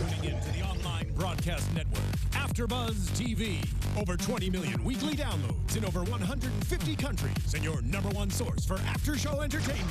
tuning in to the online broadcast network, AFTERBUZZ TV. Over 20 million weekly downloads in over 150 countries, and your number one source for after-show entertainment.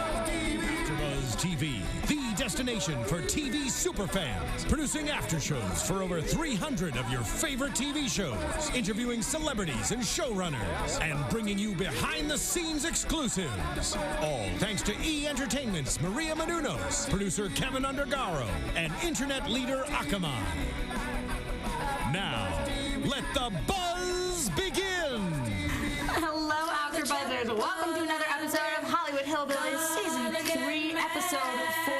AFTERBUZZ TV, the destination for TV superfans, producing aftershows for over 300 of your favorite TV shows, interviewing celebrities and showrunners, and bringing you behind-the-scenes exclusives. All thanks to E! Entertainment's Maria Menounos, producer Kevin Undergaro, and internet leader Akamai. Now, let the buzz begin! Hello, AfterBuzzers. Welcome to another episode of Hollywood Hillbillies, Season 3, Episode 4,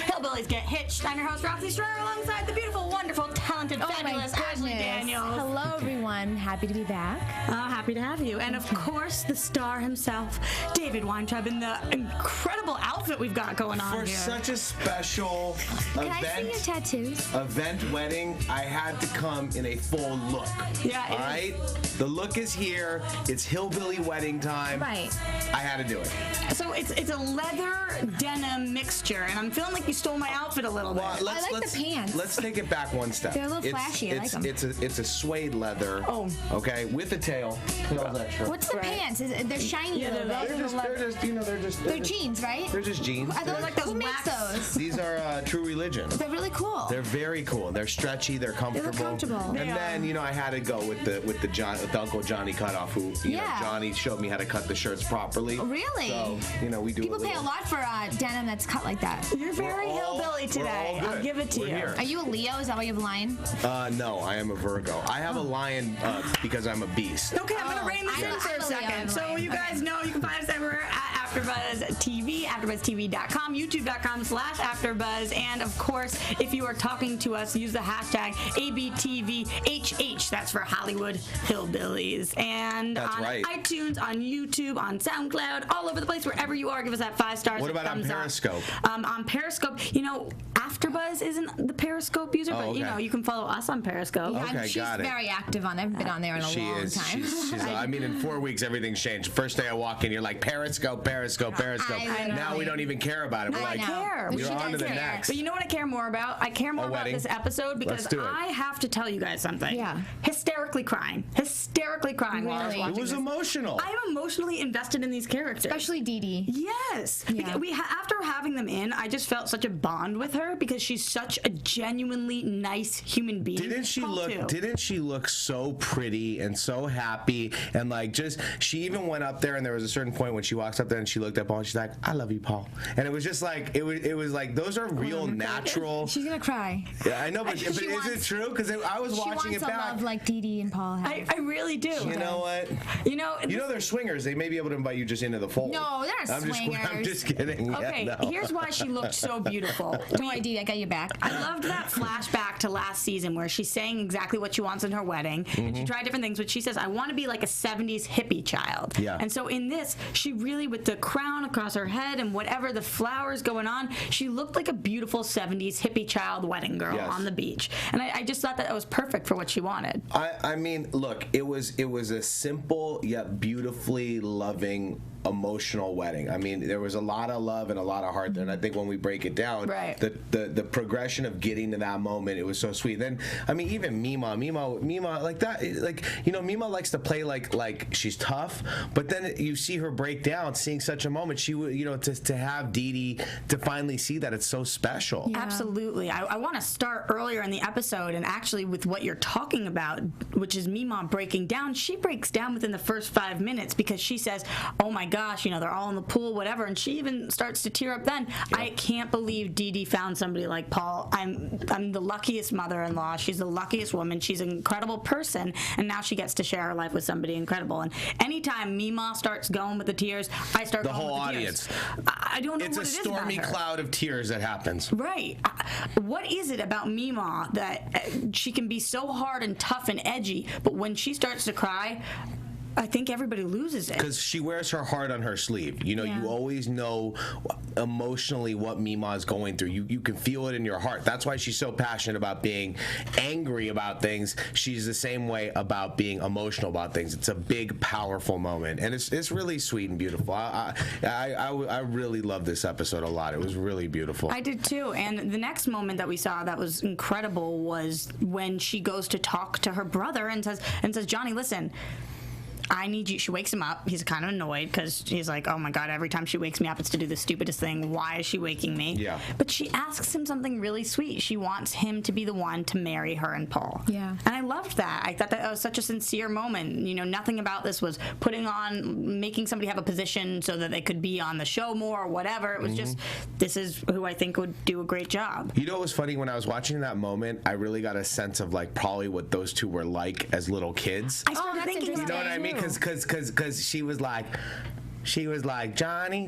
Hillbillies Get Hitched. I'm your host, Roxy Striar, alongside the beautiful, wonderful, talented, fabulous Ashley Daniels. Hello, everyone. Happy to be back. Happy to have you. And, of course, the star himself, David Weintraub, in the incredible outfit we've got going on For here. such a special Can I see your tattoos? event wedding, I had to come in a full look. Yeah, all right? The look is here. It's hillbilly wedding time. Right. I had to do it. So it's a leather denim mixture, and I'm feeling like you stole my outfit a little bit. Well, I like the pants. Let's take it back one step. They're a little flashy. I like them. It's a suede leather. Oh. Okay, with a tail. Tail's extra. What's the pants? They're shiny. Yeah, a little bit. They're jeans, right? They're just jeans. Are those like those who makes wax- those? These are True Religion. They're really cool. They're very cool. They're stretchy. They're comfortable. comfortable. And then I had to go with the Uncle Johnny cutoff. Who Yeah. Johnny showed me how to cut the shirts properly. Really? So we do. People pay a lot for denim that's cut like that. You're very hillbilly today. We're all I'll good. give it to We're you. here. Are you a Leo? Is that why you have a lion? No, I am a Virgo. I have a lion because I'm a beast. Okay, I'm gonna rein this in for a second. So you guys know you can find us everywhere at AfterBuzz TV, AfterBuzzTV.com, YouTube.com/AfterBuzz, and of course, if you are talking to us, use the hashtag ABTVHH. That's for Hollywood Hillbillies. And That's on right. iTunes, on YouTube, on SoundCloud, all over the place, wherever you are, give us that 5 stars. What about on thumbs up. Periscope? On Periscope, AfterBuzz isn't the Periscope user, but okay. you can follow us on Periscope. Okay, She's got it. very active on. I haven't been on there in a She long is. time. She's I mean, in 4 weeks, everything's changed. First day I walk in, you're like, Periscope. I know. Now we don't even care about it. We're I like, know. you're She on to does the care. next. But you know what I care more about? I care more A about wedding? this episode because Let's do it. I have to tell you guys something. Yeah. Hysterically crying while I was Really? watching It was this. emotional. I am emotionally invested in these characters. Especially Dee Dee. Yes. Yeah. Because after having them in, I just felt such a bond with her because she's such a genuinely nice human being. Didn't she look so pretty and so happy and she even went up there and there was a certain point when she walks up there and she looked up and she's like, I love you, Paul. And it was just like it was like those are real natural. She's gonna cry. Yeah, I know, but is it true? Because I was watching She it wants a back. love like Dee Dee and Paul have. I really do. You know what? You know They're swingers. They may be able to invite you just into the fold. No, they're not I'm swingers. just kidding. Yeah, Okay, no. here's why she looked so beautiful. Don't worry, Dee Dee, I got your back. I loved that flashback to last season where she's saying exactly what she wants in her wedding. And she tried different things, but she says, I want to be like a 70s hippie child. Yeah. And so in this, she really, with the crown across her head and whatever the flowers going on, she looked like a beautiful 70s hippie child wedding girl Yes. on the beach. And I just thought that was perfect for what she wanted. I mean, look, it was a simple yet beautifully loving, emotional wedding. I mean, there was a lot of love and a lot of heart there, and I think when we break it down, Right. the progression of getting to that moment, it was so sweet. Then, I mean, even Mima, like that, Mima likes to play like she's tough, but then you see her break down, seeing such a moment. She would, to have Dee Dee to finally see that it's so special. Yeah. Absolutely. I want to start earlier in the episode and actually with what you're talking about, which is Mima breaking down. She breaks down within the first 5 minutes because she says, oh my gosh, they're all in the pool, whatever, and she even starts to tear up then. Yeah. I can't believe Dee Dee found somebody like Paul. I'm the luckiest mother-in-law. She's the luckiest woman. She's an incredible person, and now she gets to share her life with somebody incredible. And anytime Mima starts going with the tears, I start The going whole with the audience. tears. I don't know It's what a it is about stormy her. cloud of tears that happens. Right. What is it about Mima that she can be so hard and tough and edgy, but when she starts to cry, I think everybody loses it. Because she wears her heart on her sleeve. You know, Yeah. you always know emotionally what Mima is going through. You can feel it in your heart. That's why she's so passionate about being angry about things. She's the same way about being emotional about things. It's a big, powerful moment, and it's really sweet and beautiful. I really love this episode a lot. It was really beautiful. I did too. And the next moment that we saw that was incredible was when she goes to talk to her brother and says, Johnny, listen, I need you. She wakes him up. He's kind of annoyed because he's like, oh my God, every time she wakes me up, it's to do the stupidest thing. Why is she waking me? Yeah. But she asks him something really sweet. She wants him to be the one to marry her and Paul. Yeah. And I loved that. I thought that was such a sincere moment. You know, nothing about this was making somebody have a position so that they could be on the show more or whatever. It was just, this is who I think would do a great job. You know what was funny? When I was watching that moment, I really got a sense of like probably what those two were like as little kids. I started thinking, You know what I mean? Because she was like, Johnny,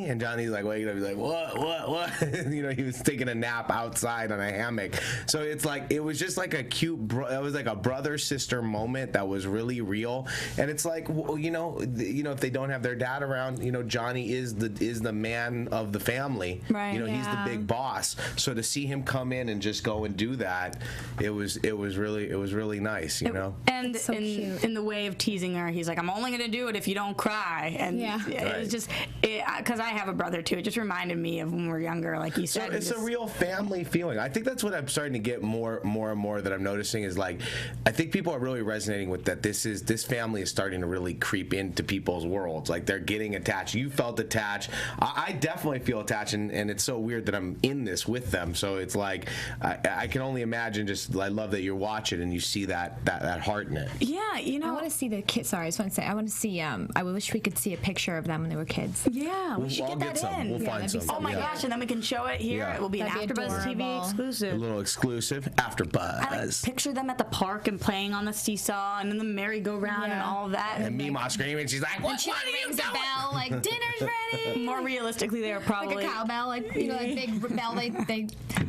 and Johnny's like waking up. He's like, what? You know, he was taking a nap outside on a hammock. So it's like it was just like a cute. It was like a brother sister moment that was really real. And it's like, you know, if they don't have their dad around, you know, Johnny is the man of the family. Right. You know, he's the big boss. So to see him come in and just go and do that, it was really nice. You know. And so cute. in the way of teasing her, he's like, I'm only going to do it if you don't cry. And Yeah. it's just, because I have a brother too, it just reminded me of when we were younger, like you said. So it's a real family feeling. I think that's what I'm starting to get more and more that I'm noticing is like, I think people are really resonating with that. This family is starting to really creep into people's worlds. Like they're getting attached. You felt attached. I definitely feel attached, and it's so weird that I'm in this with them. So it's like, I can only imagine I love that you're watching and you see that heart in it. Yeah, you know. I want to see the kids. Sorry, I just want to say, I want to see. I wish we could see a picture of them when they were kids. Yeah, we should I'll get that some. in. We'll find that'd be some. so Oh my Yeah. gosh, and then we can show it here. Yeah. It will be That'd an be AfterBuzz TV adorable. A exclusive. little exclusive I like AfterBuzz. picture them at the park and playing on the seesaw and then the merry-go-round and Yeah. all of that. And Mima screaming, she's like, what She are you rings a doing? bell like dinner's ready. More realistically, they were probably Like a cowbell, like you know, that big bell. They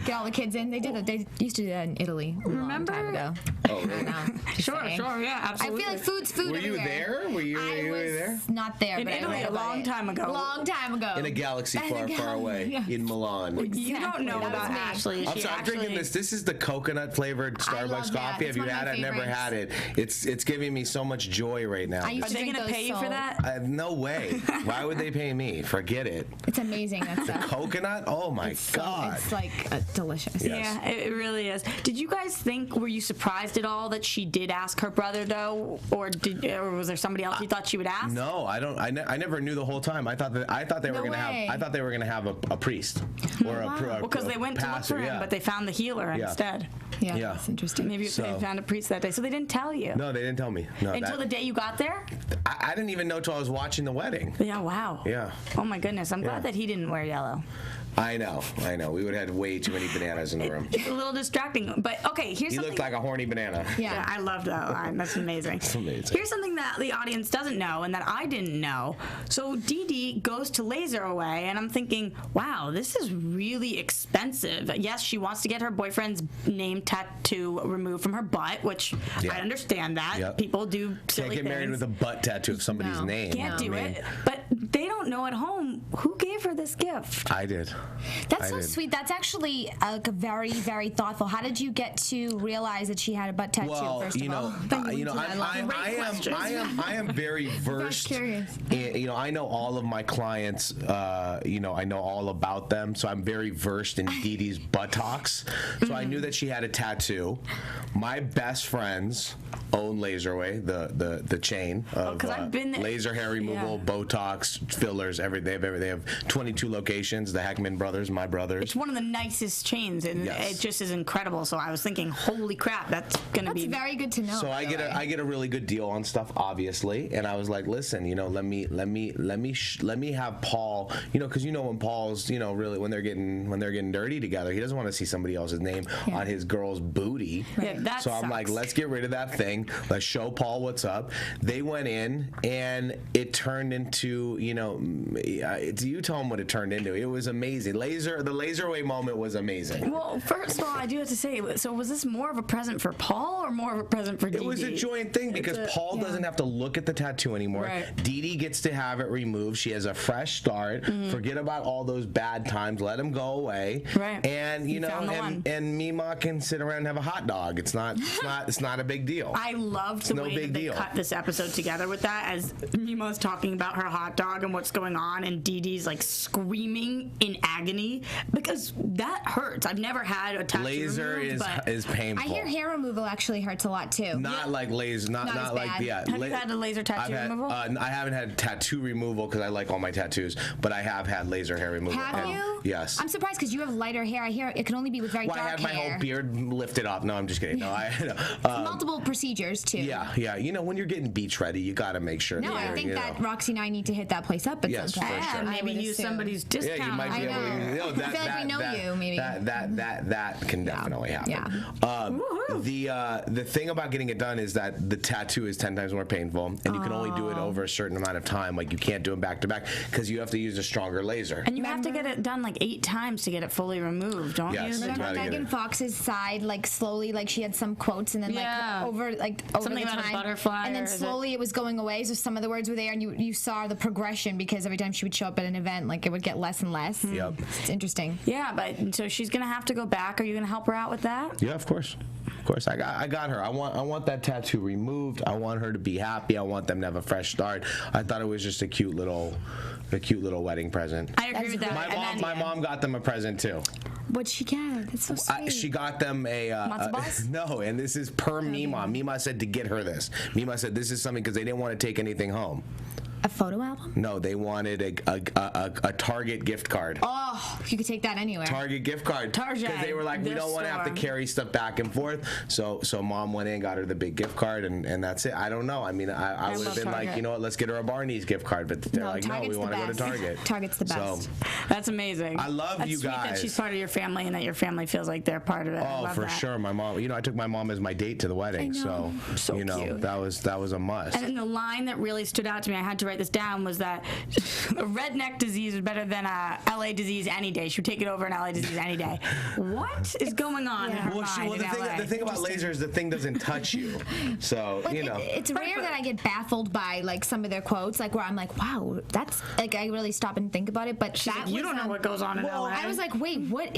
get all the kids in. They did it. They used to do that in Italy a long time ago. Oh, really? I don't know. Just Sure, saying. yeah, I absolutely. feel like food's food Were you everywhere. there? Were you I was there? not there, In but Italy I read a long about it. time ago. Long time ago. In a galaxy far away, Yeah. in Milan. You don't know That was about me. Ashley. I'm She sorry, I'm actually, drinking this. This is the coconut flavored Starbucks love that. coffee. It's Have you one of had my it? I've never favorites. had it. It's giving me so much joy right now. I used Are to they drink going to those pay you for so- that? No way. Why would they pay me? Forget it. It's amazing. That stuff. Coconut? Oh my God. It's like delicious. Yes. Yeah, it really is. Did you guys were you surprised at all that she did ask her brother though, or was there somebody else you thought she would ask? No, I don't. I never knew the whole time. I thought they were No gonna way. have. I thought they were gonna have a priest or a Well, because they went to look pastor, for him, yeah. but they found the healer Yeah. instead. Yeah, Yeah. that's interesting. Maybe So- they found a priest that day, so they didn't tell you No, they didn't tell me. No, until the day you got there. I didn't even know till I was watching the wedding. Yeah, wow. Yeah. Oh my goodness, I'm glad Yeah. that he didn't wear yellow. I know. We would have had way too many bananas in the room. It's a little distracting, but okay. Here's He something. looked like a horny banana. Yeah, I love that line. That's amazing. It's amazing. Here's something that the audience doesn't know and that I didn't know. So Dee Dee goes to Laser Away, and I'm thinking, wow, this is really expensive. Yes, she wants to get her boyfriend's name tattoo removed from her butt, which Yeah. I understand that. Yep. People do Can't silly get married things. with a butt tattoo of somebody's No. name. Can't do I mean, it. But they don't know at home who gave her this gift. I did. That's I so did. sweet. That's actually very, very thoughtful. How did you get to realize that she had a butt tattoo? Well, first you of all, know, I am very versed. curious. You know, I know all of my clients. You know, I know all about them, so I'm very versed in Dee Dee's buttocks. So I knew that she had a tattoo. My best friends own Laserway, the chain of 'cause I've been there. laser hair removal, Yeah. Botox, fillers. They have 22 locations. The Heckman brothers, my brothers. It's one of the nicest chains, and Yes. it just is incredible. So I was thinking, holy crap, that's gonna that's be very good to know. So I get a really good deal on stuff, obviously, and I was like, listen, you know, let me have Paul, you know, because you know when Paul's, you know, really when they're getting dirty together, he doesn't want to see somebody else's name on his girl's booty. Yeah, that So I'm like, sucks. let's get rid of that thing. Let's show Paul what's up. They went in, and it turned into you tell them what it turned into. It was amazing. The laser away moment was amazing. Well, first of all, I do have to say, so was this more of a present for Paul or more of a present for Dee Dee? It was a joint thing because Paul doesn't have to look at the tattoo anymore. Right. Dee Dee gets to have it removed. She has a fresh start. Forget about all those bad times. Let them go away. Right. And and Mima can sit around and have a hot dog. It's not a big deal. I loved the way that they cut this episode together with that, as Mima's talking about her hot dog and what's going on, and Dee Dee's like screaming in agony because that hurts. I've never had a tattoo laser removed, is painful. I hear hair removal actually hurts a lot too. Not like laser, not like Have you had a laser tattoo removal? I haven't had tattoo removal because I like all my tattoos, but I have had laser hair removal. Have you? Yes. I'm surprised because you have lighter hair. I hear it can only be with very dark hair. I had my whole beard lifted off. No, I'm just kidding. No, multiple procedures too. Yeah. You know, when you're getting beach ready, you got to make sure. No, I think that Roxy and I need to hit that place up at some point. For sure. Maybe use somebody's discount. Yeah, you might be able to. I feel like we know you, maybe. That can definitely happen. Yeah. The thing about getting it done is that the tattoo is 10 times more painful, and you can only do it over a certain amount of time. Like you can't do them back to back because you have to use a stronger laser. And you have to get it done like 8 times to get it fully removed, don't you? Remember Megan Fox's side, like slowly, like she had some quotes, and then over something the about time, a butterfly, and then slowly it was going away. So some of the words were there, and you saw the progression because every time she would show up at an event, like it would get less and less. Yep. It's interesting. Yeah, but so she's gonna have to go back. Are you gonna help her out with that? Yeah, of course. Of course, I got her. I want that tattoo removed. I want her to be happy. I want them to have a fresh start. I thought it was just a cute little wedding present. I agree with that. My mom got them a present too. What'd she get? That's so sweet. She got them no, and this is per Mima. Mima said to get her this. Mima said this is something because they didn't want to take anything home. A photo album? No, they wanted a Target gift card. Oh, you could take that anywhere. Target gift card. Because they were like, we don't want to have to carry stuff back and forth. So Mom went in and got her the big gift card, and that's it. I don't know. I mean, I would have been Target. Like, you know what, let's get her a Barney's gift card. But they're like, no, we want to go to Target. Target's the best. So, that's amazing. I love you guys. Sweet that she's part of your family and that your family feels like they're part of it. Oh, for sure. My mom, I took my mom as my date to the wedding. So cute. that was a must. And then the line that really stood out to me, I had to write this down, was that a redneck disease is better than a LA disease any day. She would take it over an LA disease any day. What is going on in her mind the thing about laser is the thing doesn't touch you. So, It's rare that I get baffled by like some of their quotes, like where I'm like, wow, that's like I really stop and think about it. But you don't know what goes on in LA. I was like, wait, what?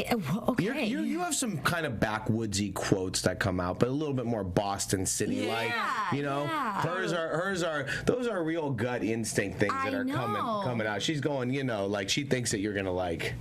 Okay. You have some kind of backwoodsy quotes that come out, but a little bit more Boston City like. Hers are those are real gut instinct things that are coming out. She's going, like she thinks that you're gonna like.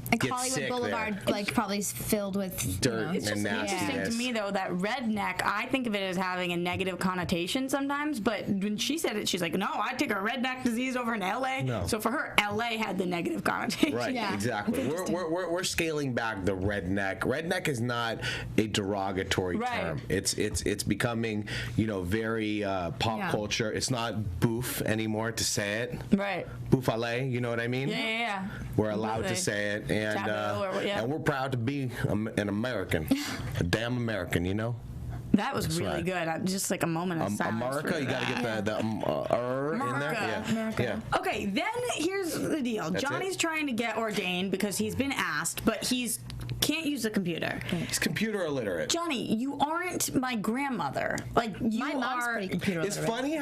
Like Hollywood Boulevard, like probably filled with dirt It's just interesting to me though that redneck. I think of it as having a negative connotation sometimes, but when she said it, she's like, "No, I take a redneck disease over in LA." No. So for her, LA had the negative connotation. Right, exactly. We're scaling back the redneck. Redneck is not a derogatory term. It's becoming very pop culture. It's not boof anymore to say it. Right. Boufale, you know what I mean? Yeah. We're allowed to say it. And we're proud to be an American, a damn American, That was really good. Just like a moment of silence. America, you got to get the in there. Yeah. Okay, then here's the deal. Johnny's trying to get ordained because he's been asked, but he's can't use a computer. He's computer illiterate. Johnny, you aren't my grandmother. Like you my mom's are. Pretty computer illiterate. It's funny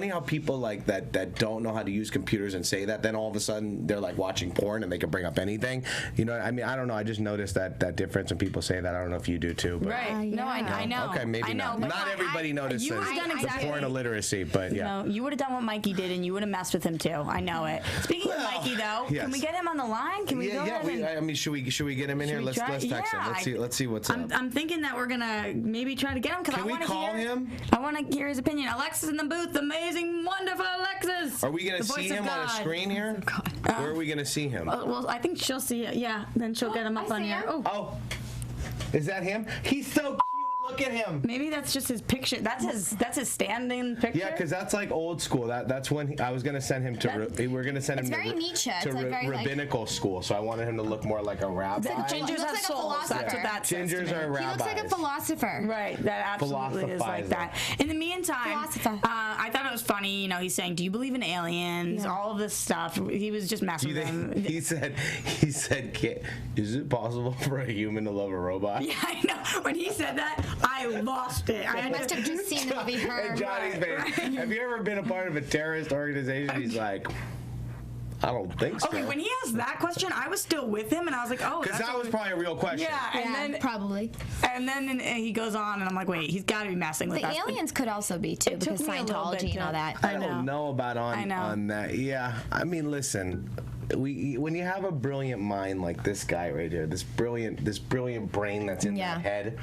how people like that don't know how to use computers and say that. Then all of a sudden they're like watching porn and they can bring up anything. I mean, I don't know. I just noticed that difference when people say that. I don't know if you do too. But. Right. No, I know. Okay, maybe not. Not everybody notices the porn illiteracy, but yeah. You would have done what Mikey did, and you would have messed with him too. I know it. Speaking of Mikey, though, can we get him on the line? Can we go ahead? I mean, should we get him in here? Let's text him. Let's see what's up. I'm thinking that we're gonna maybe try to get him because I want to hear him. I want to hear his opinion. Alexis in the booth, amazing, wonderful Alexis. Are we gonna see him on a screen here? Where are we gonna see him? Well, I think she'll see it. Yeah, then she'll get him up on here. Oh, is that him? He's so cute. look at him. Maybe that's just his picture. That's his standing picture. Yeah, because that's like old school. That's when I was gonna send him to. We're gonna send him very Nietzsche. to It's like very, rabbinical school. So I wanted him to look more like a rabbi. Gingers have souls. That's what that says to Gingers me. are rabbis. He looks like a philosopher. Right, that absolutely is like that. In the meantime, I thought it was funny. You know, he's saying, "Do you believe in aliens?" All of this stuff. He was just messing with him. He said, "Is it possible for a human to love a robot?" Yeah, I know. When he said that, I lost it. I must have just seen the movie Her. And Johnny's face. Have you ever been a part of a terrorist organization? He's like, I don't think so. Okay, when he asked that question, I was still with him, and I was like, oh. Because that was probably a real question. Yeah, and then probably. And then he goes on, and I'm like, wait, he's got to be messing with us. The aliens could also be, too, because Scientology and all that. I don't know about on that. Yeah, I mean, listen. When you have a brilliant mind like this guy right here, this brilliant brain that's in that head,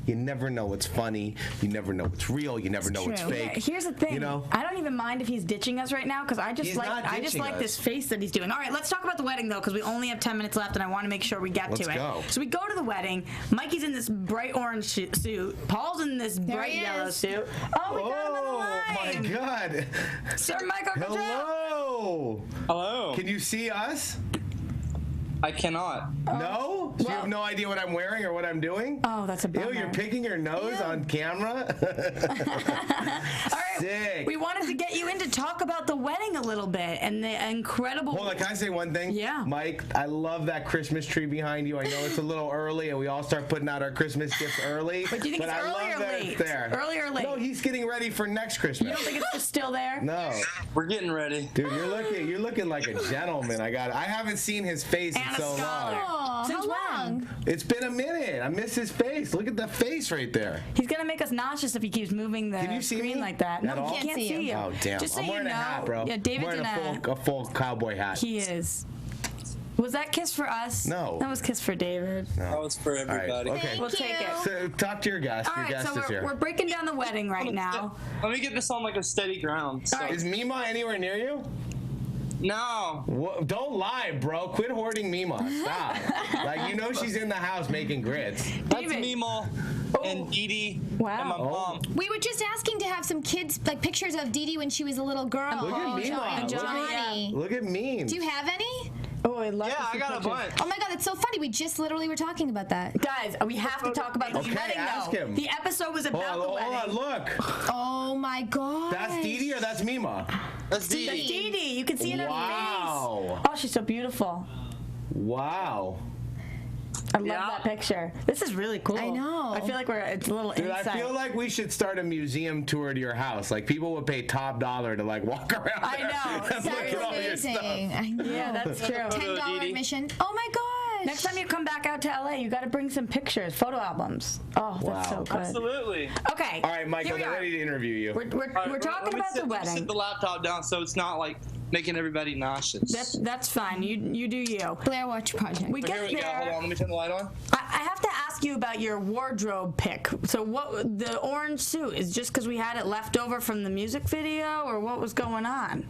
you never know what's funny. You never know what's real. You never know what's fake. Yeah, here's the thing. You know? I don't even mind if he's ditching us right now because I just like this face that he's doing. All right, let's talk about the wedding though because we only have 10 minutes left and I want to make sure we get to it. Let's go. So we go to the wedding. Mikey's in this bright orange suit. Paul's in this bright yellow suit. Oh, we got him on the line. My God. Sir Michael. Hello. Hello. Can you see us? I cannot. No? So you have no idea what I'm wearing or what I'm doing? Oh, that's a bummer. Ew, you're picking your nose on camera? All right. Sick. We wanted to get you in to talk about the wedding a little bit and the incredible... Hold on, can I say one thing? Yeah. Mike, I love that Christmas tree behind you. I know it's a little early and we all start putting out our Christmas gifts early. But do you think it's early or late? There. Early or late? No, he's getting ready for next Christmas. You don't think it's just still there? No. We're getting ready. Dude, you're looking like a gentleman. I haven't seen his face in so long. Oh, Since how long? It's been a minute. I miss his face. Look at the face right there. He's gonna make us nauseous if he keeps moving the Can you see screen me? like that. At No, all? he can't see you. Oh, damn. Just so I'm wearing you know, a hat, bro. Yeah, David's I'm wearing in a full cowboy hat. He is. Was that kiss for us? No. That was kiss for David. That was for everybody. All right, okay. We'll take it. So talk to your guest. All Your right, guest so is here. we're breaking down the wedding right now. Let me get this on like a steady ground. So. Is Mima anywhere near you? No. Don't lie, bro. Quit hoarding Mima. Stop. Like, you know she's in the house making grits. That's Mima and Dee Dee and my mom. We were just asking to have some kids, like pictures of Dee Dee when she was a little girl. Look at Mima. And Johnny. Look at me. Do you have any? Oh, I love Yeah, I got a bunch. Oh my God, that's so funny. We just literally were talking about that. Guys, we have to talk about the Okay, wedding ask though. him. The episode was about the wedding. Hold on, look. Oh my God. That's Dee Dee or that's Mima? That's Dee That's Dee. Dee Dee. You can see it in her Wow. face. Oh, she's so beautiful. Wow. I love that picture. This is really cool. I know. I feel like it's a little Dude, insight. I feel like we should start a museum tour to your house. Like, people would pay top dollar to, like, walk around I there know. and look at all your stuff. I know. Yeah, that's true. $10 admission. Oh my gosh. Next time you come back out to LA, you got to bring some pictures, photo albums. Oh, that's so good. Absolutely. Okay. All right, Michael, here we they're are. ready to interview you. We're talking about the Let me wedding. sit the laptop down so it's not like making everybody nauseous. That's fine. You do you. Blair Watch Project. We Here get we go. Hold there. on. Let me turn the light on. I have to ask you about your wardrobe pick. So what the orange suit is just because we had it left over from the music video, or what was going on?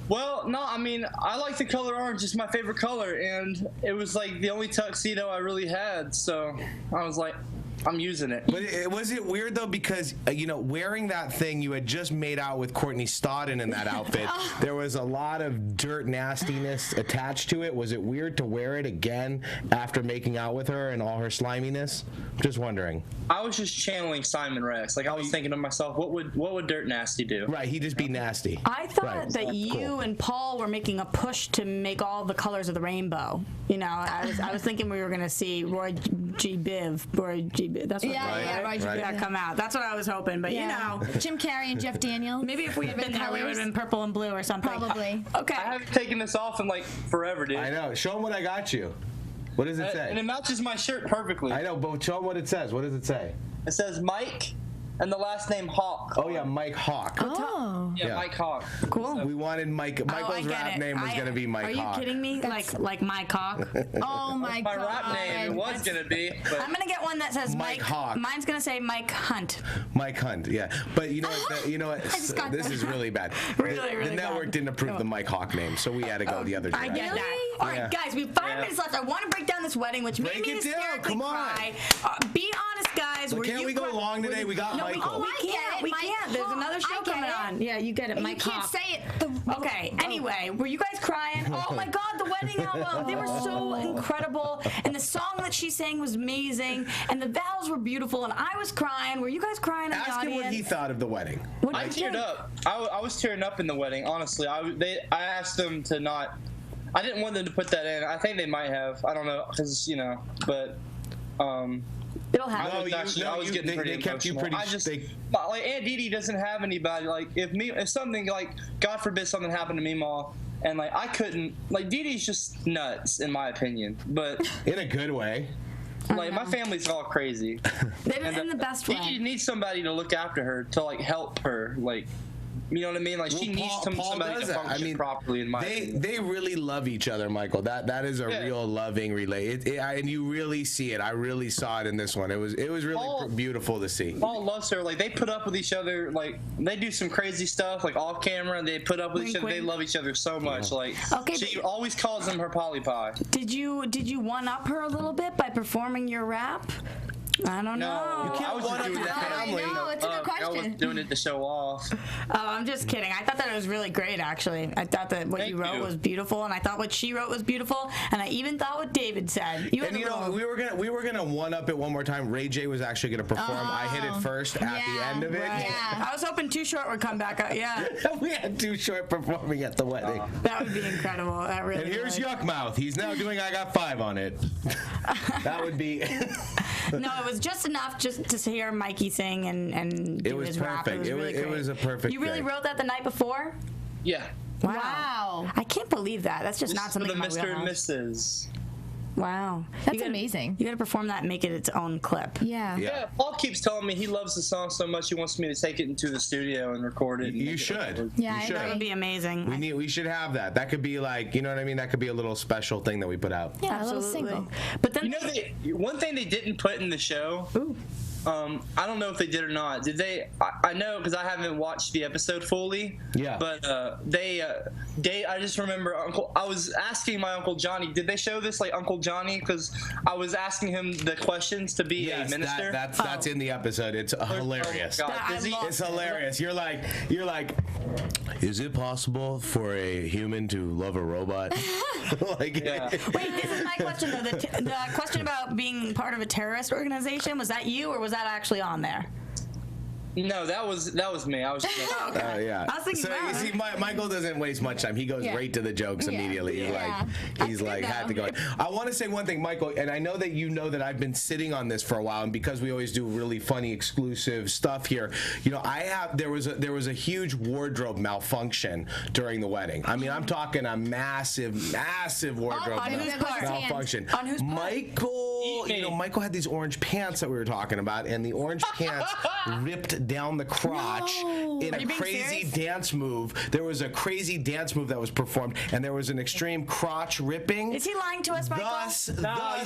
Well, no, I mean, I like the color orange. It's my favorite color, and it was like the only tuxedo I really had, so I was like, I'm using it. But was it weird, though, because, wearing that thing, you had just made out with Courtney Stodden in that outfit. There was a lot of dirt nastiness attached to it. Was it weird to wear it again after making out with her and all her sliminess? Just wondering. I was just channeling Simon Rex. Like, I was thinking to myself, what would Dirt Nasty do? Right, he'd just be nasty. I thought Right. that you and Paul were making a push to make all the colors of the rainbow. I was thinking we were going to see Roy G. Biv. That's what Roy G. Right. Biv. come out. That's what I was hoping. But Jim Carrey and Jeff Daniels. maybe if we had been there, we would have been purple and blue or something. Probably. Okay. I haven't taken this off in like forever, dude. I know. Show him what I got you. What does it say? And it matches my shirt perfectly. I know, but show him what it says. What does it say? It says Mike and the last name Hawk. Oh, yeah, Mike Hawk. Oh. Yeah, Mike Hawk. Cool. We wanted Mike. I Michael's get rap it. name was going to be Mike Are you Hawk. kidding me? Like my cock? Oh my My God. rap name it was gonna be, but I'm gonna get one that says Mike Hawk. Mine's gonna say Mike Hunt. Mike Hunt, yeah. But you know what? just got This that. is really bad. Really the network bad. didn't approve the Mike Hawk name, so we had to go the other I direction. get that. All right, guys, we have 5 minutes left. I want to break down this wedding, which made me hysterically cry. Be honest, guys. Can't we go long today? We got Michael. We can't. There's another show coming on. Yeah, you get it, Mike. You can't say it. Okay, anyway, were you guys crying? Oh my God, the wedding album. They were so incredible. And the song that she sang was amazing. And the vows were beautiful. And I was crying. Were you guys crying in the audience? Ask him what he thought of the wedding. I teared up. I was tearing up in the wedding, honestly. I asked them to not. I didn't want them to put that in. I think they might have. I don't know, because, but. It'll happen. I was getting pretty emotional. Like Aunt Dee doesn't have anybody. Like if something like God forbid something happened to me, Ma, and like I couldn't. Like Dee Dee's just nuts in my opinion, but in a good way. Like my family's all crazy. In the best way. Dee Dee needs somebody to look after her, to like help her, like. You know what I mean? Like she needs somebody to function properly. In my opinion. They really love each other, Michael. That is a real loving relay, and you really see it. I really saw it in this one. It was really beautiful to see. Paul loves her. Like they put up with each other. Like they do some crazy stuff, like off camera. They put up with each other. They love each other so much. Like she always calls him her Polly Pie. Did you one up her a little bit by performing your rap? I don't know. I was just doing that. No, it's a good question. I was doing it to show off. Oh, I'm just kidding. I thought that it was really great, actually. I thought that what you wrote was beautiful, and I thought what she wrote was beautiful, and I even thought what David said. We were gonna one up it one more time. Ray J was actually gonna perform. I hit it first at the end of it. Right. Yeah. I was hoping Too Short would come back up. Yeah. We had Too Short performing at the wedding. That would be incredible. That really. And here's Yuckmouth. He's now doing I Got 5 on it. That would be. No, it was just enough just to hear Mikey sing and do his rap. It was really great. It was a perfect. You really wrote that the night before? Yeah. Wow. I can't believe that. That's just not something. For the Mr. and Mrs. Wow. That's amazing. You got to perform that and make it its own clip. Yeah. Paul keeps telling me he loves the song so much he wants me to take it into the studio and record it. You should. Yeah, you should. That would be amazing. We should have that. That could be like, you know what I mean? That could be a little special thing that we put out. Yeah, absolutely. a little single. But then one thing they didn't put in the show. Ooh. I don't know if they did or not. Did they? I know because I haven't watched the episode fully. Yeah. But I just remember I was asking my Uncle Johnny. Did they show this like Uncle Johnny? Because I was asking him the questions to be a minister. That's in the episode. It's hilarious. Oh God. It's hilarious. You're like, is it possible for a human to love a robot? Wait, this is my question though. The question about being part of a terrorist organization, was that you or was that actually on there? No, that was me. I was just yeah. I was thinking you see, Michael doesn't waste much time. He goes right to the jokes immediately. He's like, had to go. I want to say one thing, Michael, and I know that you know that I've been sitting on this for a while, and because we always do really funny exclusive stuff here, there was a huge wardrobe malfunction during the wedding. I mean, I'm talking a massive wardrobe malfunction. On whose part? Michael, Michael had these orange pants that we were talking about, and the orange pants ripped down the crotch in a crazy dance move. There was a crazy dance move that was performed, and there was an extreme crotch ripping. Is he lying to us, Michael? Thus,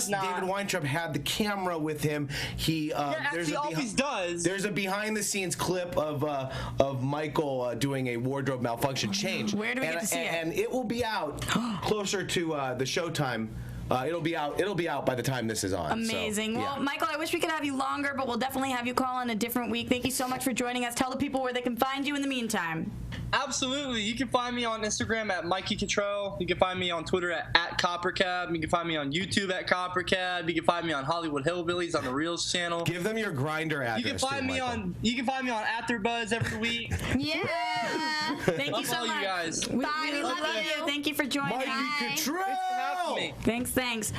David Weintraub had the camera with him. He always does. There's a behind-the-scenes clip of Michael doing a wardrobe malfunction change. Where do we get to see it? And it will be out closer to the showtime. It'll be out by the time this is on. Amazing. So, well, Michael, I wish we could have you longer, but we'll definitely have you call in a different week. Thank you so much for joining us. Tell the people where they can find you in the meantime. Absolutely. You can find me on Instagram at Mikey Cottrell. You can find me on Twitter at CopperCab. You can find me on YouTube at CopperCab. You can find me on Hollywood Hillbillies on the Reels channel. Give them your Grindr address. You can find me on AfterBuzz every week. Yeah. Thank you so much. You guys. We love you. Thank you for joining us. Mikey Cottrell. Thanks.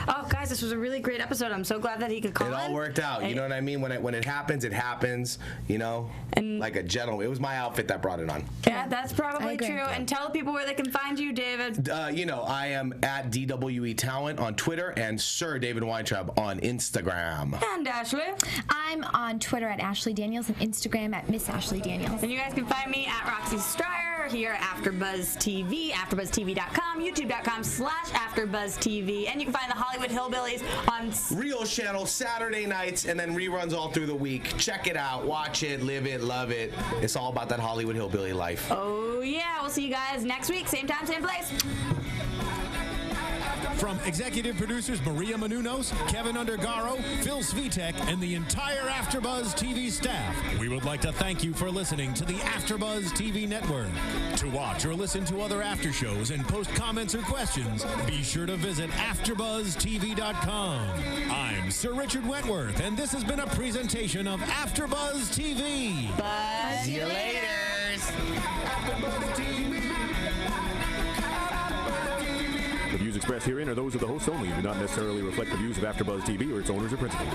Oh, guys, this was a really great episode. I'm so glad that he could call in. It all worked out. You know what I mean? When it happens, it happens. You know, and like a gentleman. It was my outfit that brought it on. Yeah, that's probably true. And tell the people where they can find you, David. I am at DWE Talent on Twitter and Sir David Weintraub on Instagram. And Ashley. I'm on Twitter at Ashley Daniels and Instagram at Miss Ashley Daniels. And you guys can find me at Roxy Striar here at AfterBuzz TV, AfterBuzzTV.com, YouTube.com/AfterBuzzTV, and you can find the Hollywood Hillbillies on Real Channel Saturday nights and then reruns all through the week. Check it out, watch it, live it, love it. It's all about that Hollywood Hillbilly life. Oh yeah, we'll see you guys next week, same time, same place. From executive producers Maria Menounos, Kevin Undergaro, Phil Svitek, and the entire AfterBuzz TV staff, we would like to thank you for listening to the AfterBuzz TV network. To watch or listen to other after shows and post comments or questions, be sure to visit AfterBuzzTV.com. I'm Sir Richard Wentworth, and this has been a presentation of AfterBuzz TV. Buzz you later. The views expressed herein are those of the hosts only and do not necessarily reflect the views of AfterBuzz TV or its owners or principals.